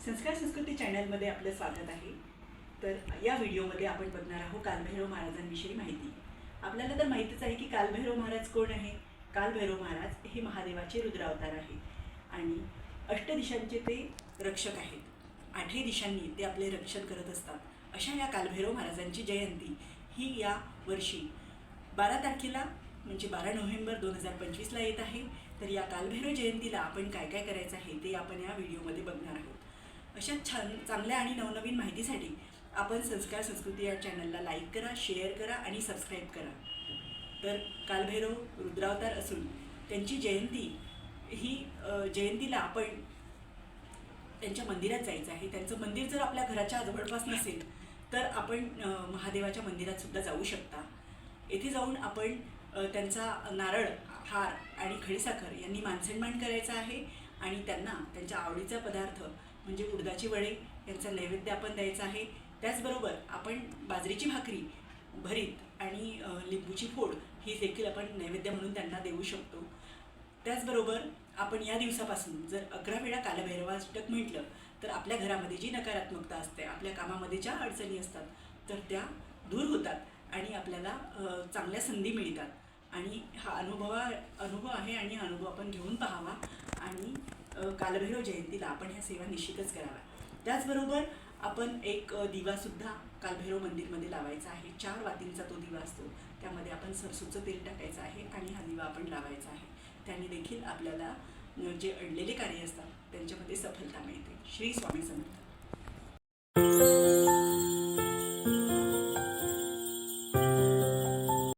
संस्कार संस्कृती चॅनलमध्ये आपलं स्वागत आहे। तर या व्हिडिओमध्ये आपण बघणार आहोत कालभैरव महाराजांविषयी माहिती। आपल्याला तर माहितीच आहे की कालभैरव महाराज कोण आहे। कालभैरव महाराज हे महादेवाचे रुद्रावतार आहे आणि अष्टदिशांचे ते रक्षक आहेत। आठही दिशांनी ते आपले रक्षण करत असतात। अशा या कालभैरव महाराजांची जयंती ही या वर्षी 12 तारखेला म्हणजे 12 नोव्हेंबर 2025ला येत आहे। तर या कालभैरव जयंतीला आपण काय काय करायचं आहे ते आपण या व्हिडिओमध्ये बघणार आहोत। अशा छान चांगल्या आणि नवनवीन माहितीसाठी आपण संस्कार संस्कृती या चॅनलला लाईक करा, शेअर करा आणि सबस्क्राईब करा। तर कालभैरव रुद्रावतार असून त्यांची जयंती ही जयंतीला आपण त्यांच्या मंदिरात जायचं आहे। त्यांचं मंदिर जर आपल्या घराच्या जवळपास नसेल तर आपण महादेवाच्या मंदिरात सुद्धा जाऊ शकता। येथे जाऊन आपण त्यांचा नारळ, हार आणि खडीसाखर यांनी मानसन्मान करायचा आहे आणि त्यांना त्यांच्या आवडीचा पदार्थ म्हणजे उडदाची वडे यांचा नैवेद्य आपण द्यायचा आहे। त्याचबरोबर आपण बाजरीची भाकरी, भरीत आणि लिंबूची फोड ही देखील आपण नैवेद्य म्हणून त्यांना देऊ शकतो। त्याचबरोबर आपण या दिवसापासून जर 11 वेळा कालभैरवाष्टक म्हटलं तर आपल्या घरामध्ये जी नकारात्मकता असते, आपल्या कामामध्ये ज्या अडचणी असतात तर त्या दूर होतात आणि आपल्याला चांगल्या संधी मिळतात आणि हा अनुभव आहे आणि हा अनुभव आपण घेऊन पाहावा आणि कालभैरव जयंतीला आपण ह्या सेवा निश्चितच कराव्या। त्याचबरोबर आपण एक दिवासुद्धा कालभैरव मंदिरमध्ये लावायचा आहे। 4 वातींचा तो दिवा असतो, त्यामध्ये आपण सरसूचं तेल टाकायचं आहे आणि हा दिवा आपण लावायचा आहे। त्याने देखील आपल्याला जे अडलेले कार्य असतात त्यांच्यामध्ये सफलता मिळते। श्री स्वामी समर्थ।